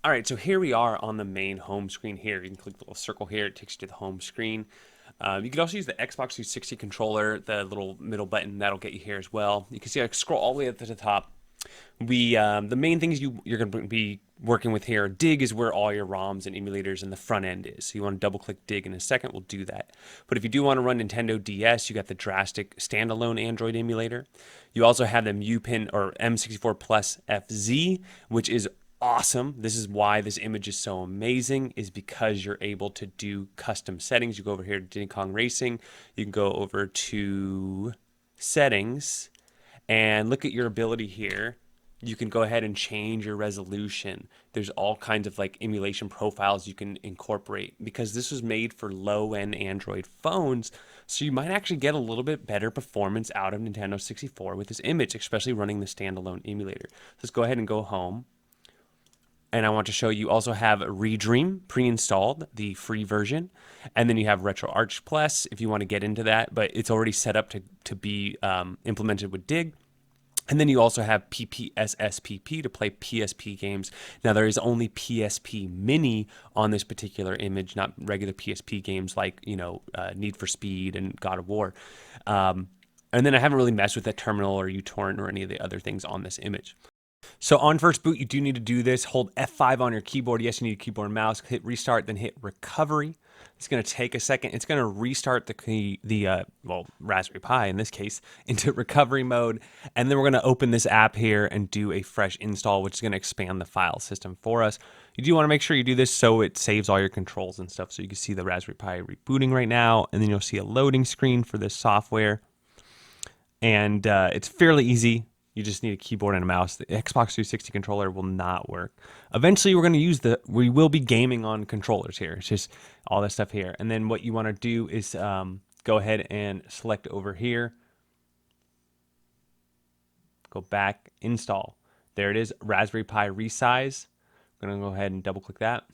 All right, so here we are on the main home screen here. You can click the little circle here. It takes you to the home screen. You can also use the Xbox 360 controller, the little middle button. That'll get you here as well. You can see I scroll all the way up to the top. The main things you're going to be working with here. Dig is where all your ROMs and emulators in the front end is. So you want to double click Dig in a second. We'll do that. But if you do want to run Nintendo DS, you got the Drastic standalone Android emulator. You also have the MuPin or M64 Plus FZ, which is awesome. This is why this image is so amazing, is because you're able to do custom settings. You go over here to Diddy Kong Racing. You can go over to settings and look at your ability here. You can go ahead and change your resolution. There's all kinds of like emulation profiles you can incorporate because this was made for low-end Android phones. So you might actually get a little bit better performance out of Nintendo 64 with this image, especially running the standalone emulator. Let's go ahead and go home. And I want to show you also have redream pre-installed, the free version. And then you have Retroarch Plus if you want to get into that, but it's already set up to be implemented with Dig. And then you also have PPSSPP to play PSP games. Now there is only PSP Mini on this particular image, not regular PSP games like, Need for Speed and God of War. And then I haven't really messed with the terminal or uTorrent or any of the other things on this image. So on first boot, you do need to do this. Hold F5 on your keyboard. Yes, you need a keyboard and mouse. Hit restart, then hit recovery. It's going to take a second. It's going to restart the Raspberry Pi in this case into recovery mode. And then we're going to open this app here and do a fresh install, which is going to expand the file system for us. You do want to make sure you do this so it saves all your controls and stuff. So you can see the Raspberry Pi rebooting right now. And then you'll see a loading screen for this software. And it's fairly easy. You just need a keyboard and a mouse. The Xbox 360 controller will not work. Eventually, we will be gaming on controllers here. It's just all this stuff here. And then what you want to do is go ahead and select over here. Go back, install. There it is, Raspberry Pi resize. We're going to go ahead and double click that.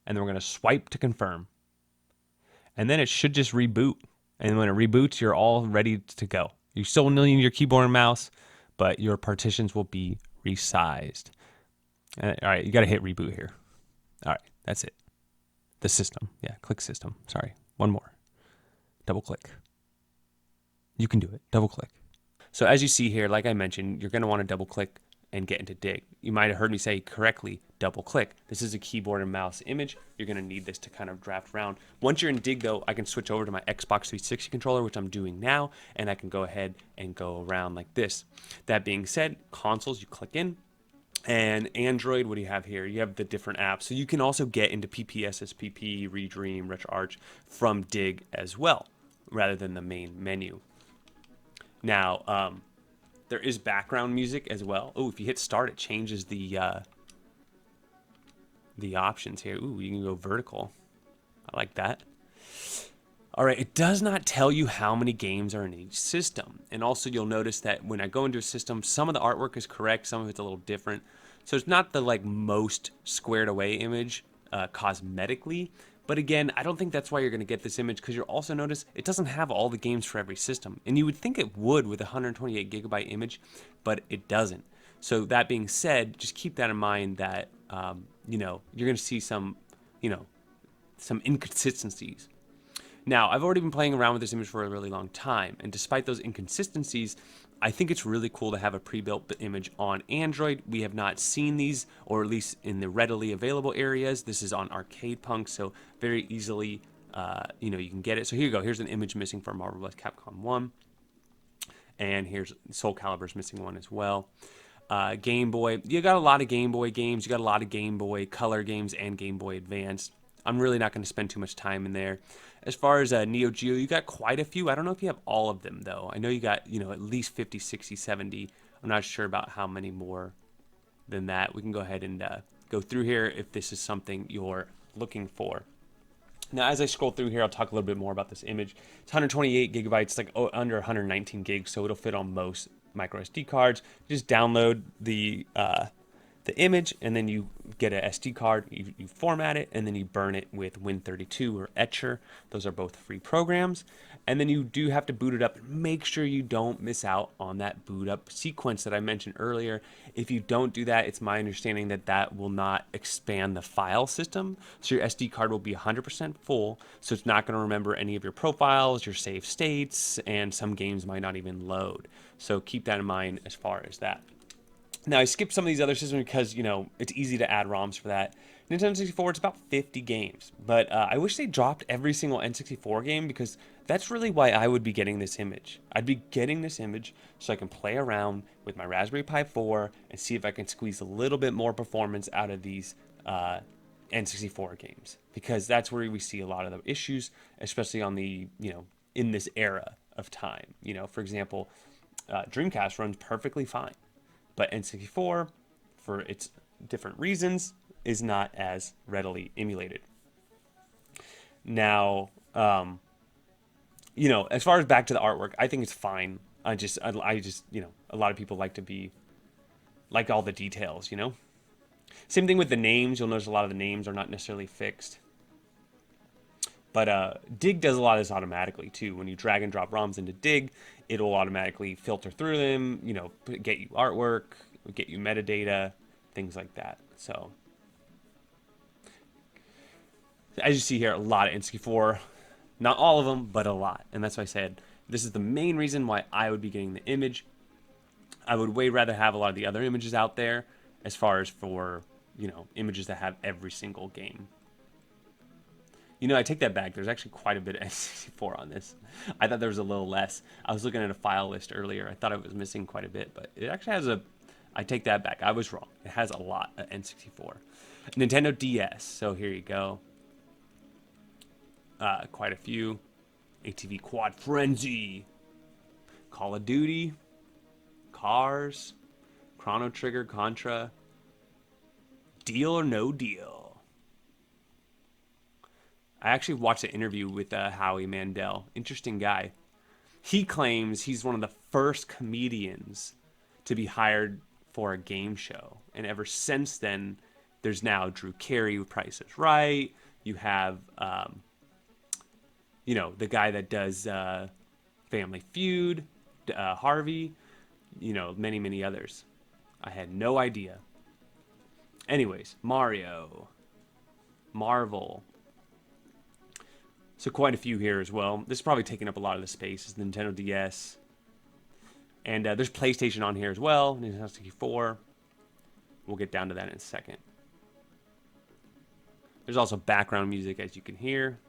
And then we're going to swipe to confirm. And then it should just reboot. And when it reboots, you're all ready to go. You still need your keyboard and mouse, but your partitions will be resized. All right, you got to hit reboot here. All right, that's it. The system. Yeah, click system. Sorry, one more. Double click. You can do it. Double click. So as you see here, like I mentioned, you're going to want to double click and get into Dig. You might have heard me say correctly, double click. This is a keyboard and mouse image. You're going to need this to kind of draft around. Once you're in Dig though, I can switch over to my Xbox 360 controller, which I'm doing now, and I can go ahead and go around like this. That being said, consoles, you click in, and Android, what do you have here? You have the different apps. So you can also get into PPSSPP, Redream, Retroarch from Dig as well, rather than the main menu. Now, there is background music as well. Oh, if you hit start, it changes the options here. Ooh, you can go vertical. I like that. All right, it does not tell you how many games are in each system. And also you'll notice that when I go into a system, some of the artwork is correct, some of it's a little different. So it's not the most squared away image cosmetically. But again, I don't think that's why you're going to get this image, because you'll also notice it doesn't have all the games for every system. And you would think it would with a 128 gigabyte image, but it doesn't. So that being said, just keep that in mind that, you're going to see some inconsistencies. Now, I've already been playing around with this image for a really long time, and despite those inconsistencies, I think it's really cool to have a pre-built image on Android. We have not seen these, or at least in the readily available areas. This is on Arcade Punk, so very easily, you can get it. So here you go. Here's an image missing for Marvel vs. Capcom 1, and here's Soul Calibur's missing one as well. Game Boy, you got a lot of Game Boy games. You got a lot of Game Boy Color games and Game Boy Advance. I'm really not going to spend too much time in there. As far as Neo Geo, you got quite a few. I don't know if you have all of them, though. I know you got, at least 50, 60, 70. I'm not sure about how many more than that. We can go ahead and go through here if this is something you're looking for. Now, as I scroll through here, I'll talk a little bit more about this image. It's 128 gigabytes, like under 119 gigs, so it'll fit on most micro SD cards. You just download the image, and then you get an SD card, you format it, and then you burn it with Win32 or Etcher. Those are both free programs. And then you do have to boot it up. Make sure you don't miss out on that boot up sequence that I mentioned earlier. If you don't do that, it's my understanding that that will not expand the file system. So your SD card will be 100% full. So it's not going to remember any of your profiles, your save states, and some games might not even load. So keep that in mind as far as that. Now, I skipped some of these other systems because, you know, it's easy to add ROMs for that. Nintendo 64, it's about 50 games. But I wish they dropped every single N64 game because that's really why I would be getting this image. I'd be getting this image so I can play around with my Raspberry Pi 4 and see if I can squeeze a little bit more performance out of these N64 games. Because that's where we see a lot of the issues, especially on the, you know, in this era of time. You know, for example, Dreamcast runs perfectly fine. But N64, for its different reasons, is not as readily emulated. Now, you know, as far as back to the artwork, I think it's fine. I just, you know, a lot of people like all the details, you know? Same thing with the names. You'll notice a lot of the names are not necessarily fixed. But Dig does a lot of this automatically too. When you drag and drop ROMs into Dig, it'll automatically filter through them, you know, get you artwork, get you metadata, things like that. So, as you see here, a lot of N64. Not all of them, but a lot. And that's why I said this is the main reason why I would be getting the image. I would way rather have a lot of the other images out there as far as for, you know, images that have every single game. You know, I take that back. There's actually quite a bit of N64 on this. I thought there was a little less. I was looking at a file list earlier. I thought it was missing quite a bit, but it actually has a... I take that back. I was wrong. It has a lot of N64. Nintendo DS. So here you go. Quite a few. ATV Quad Frenzy. Call of Duty. Cars. Chrono Trigger. Contra. Deal or No Deal. I actually watched an interview with Howie Mandel. Interesting guy. He claims he's one of the first comedians to be hired for a game show. And ever since then, there's now Drew Carey with Price is Right. You have, you know, the guy that does Family Feud, Harvey. You know, many, many others. I had no idea. Anyways, Mario. Marvel. So quite a few here as well. This is probably taking up a lot of the space. Is Nintendo DS. And there's PlayStation on here as well. Nintendo 64. We'll get down to that in a second. There's also background music, as you can hear.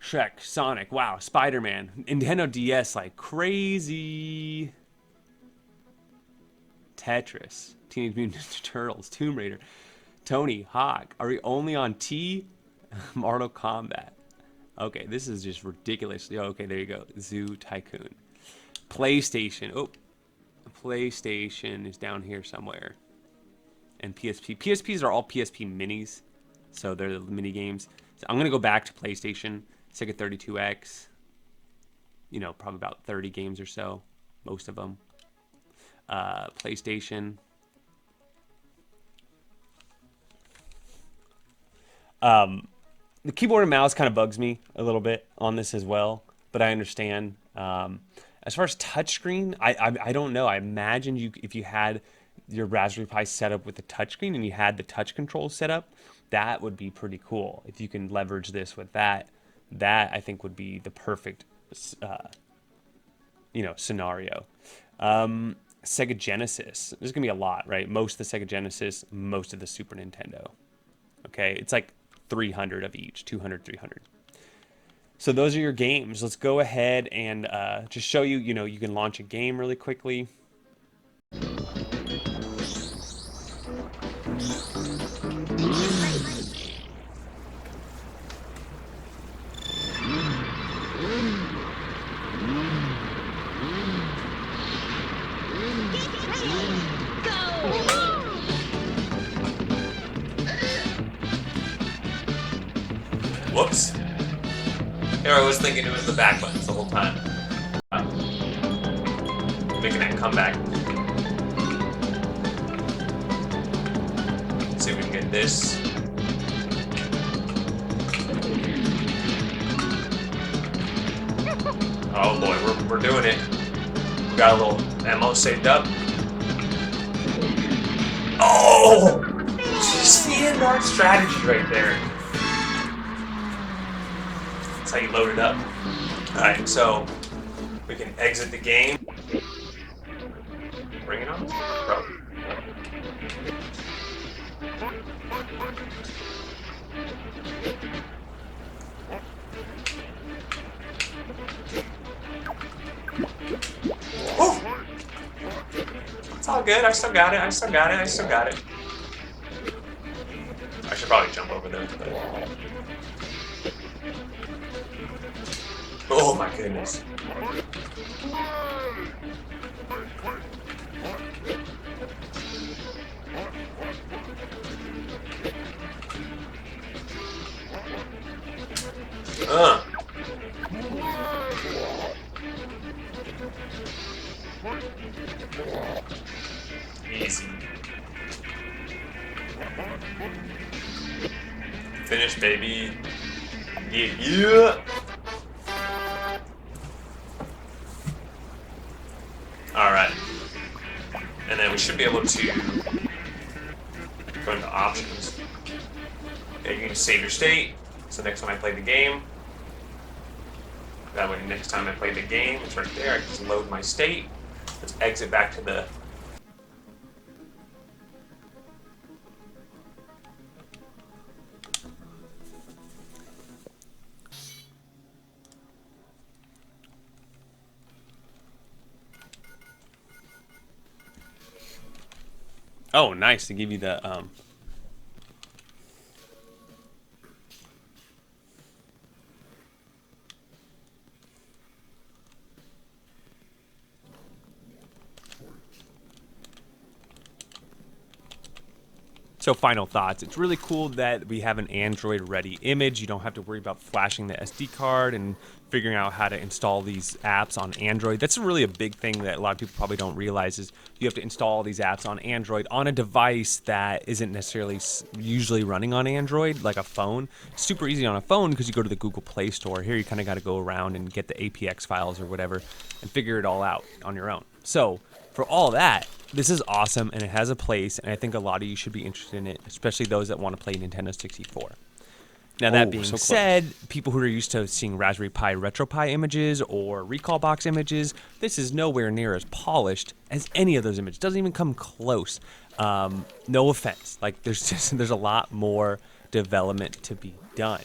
Shrek, Sonic, wow, Spider-Man. Nintendo DS like crazy. Tetris, Teenage Mutant Ninja Turtles, Tomb Raider, Tony Hawk. Are we only on T? Mortal Kombat. Okay, this is just ridiculous. Okay, there you go. Zoo Tycoon. PlayStation. Oh, PlayStation is down here somewhere. And PSP. PSPs are all PSP minis, so they're the mini games. So I'm gonna go back to PlayStation. Sega 32X. You know, probably about 30 games or so, most of them. PlayStation. The keyboard and mouse kind of bugs me a little bit on this as well, but I understand. As far as touchscreen, I don't know. I imagine if you had your Raspberry Pi set up with the touchscreen and you had the touch controls set up, that would be pretty cool. If you can leverage this with that, that I think would be the perfect, you know, scenario. Sega Genesis. There's gonna be a lot, right? Most of the Sega Genesis, most of the Super Nintendo. Okay, it's like 300 of each, 200, 300. So those are your games. Let's go ahead and just show you, you know, you can launch a game really quickly. Whoops. Here I was thinking it was the back buttons the whole time. making that comeback. Let's see if we can get this. Oh boy, we're doing it. We got a little ammo saved up. Oh! Just the in-art strategy right there. That's how you load it up. Alright, so we can exit the game. Bring it on, bro. Ooh. It's all good. I still got it. I still got it. I still got it. I should probably jump over there. But... oh my goodness. Easy. Finish, baby. Yeah. Alright. And then we should be able to go into options. Okay, you can save your state. So next time I play the game, that way next time I play the game, it's right there. I can just load my state. Let's exit back to the... oh, nice, to give you the So final thoughts. It's really cool that we have an Android ready image. You don't have to worry about flashing the SD card and figuring out how to install these apps on Android. That's really a big thing that a lot of people probably don't realize is you have to install these apps on Android on a device that isn't necessarily usually running on Android, like a phone. It's super easy on a phone because you go to the Google Play Store. Here you kind of got to go around and get the APX files or whatever and figure it all out on your own. So for all that, this is awesome and it has a place, and I think a lot of you should be interested in it, especially those that want to play Nintendo 64. Now that being said, people who are used to seeing Raspberry Pi RetroPie images or Recalbox images, this is nowhere near as polished as any of those images. It doesn't even come close. No offense. Like there's a lot more development to be done.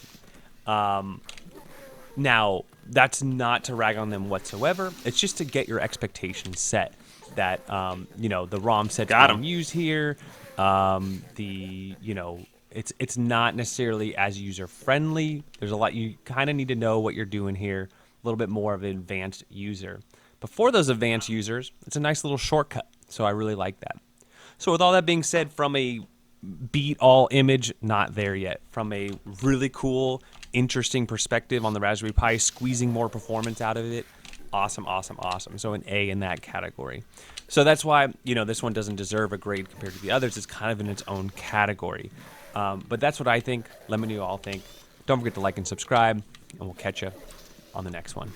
Now that's not to rag on them whatsoever. It's just to get your expectations set. That you know, the ROM set being used here, it's not necessarily as user friendly. There's a lot you kind of need to know what you're doing here. A little bit more of an advanced user. But for those advanced users, it's a nice little shortcut. So I really like that. So with all that being said, from a beat all image, not there yet. From a really cool, interesting perspective on the Raspberry Pi, squeezing more performance out of it. Awesome, awesome, awesome. So an A in that category. So that's why, you know, this one doesn't deserve a grade compared to the others. It's kind of in its own category. But that's what I think. Let me know what you all think. Don't forget to like and subscribe, and we'll catch you on the next one.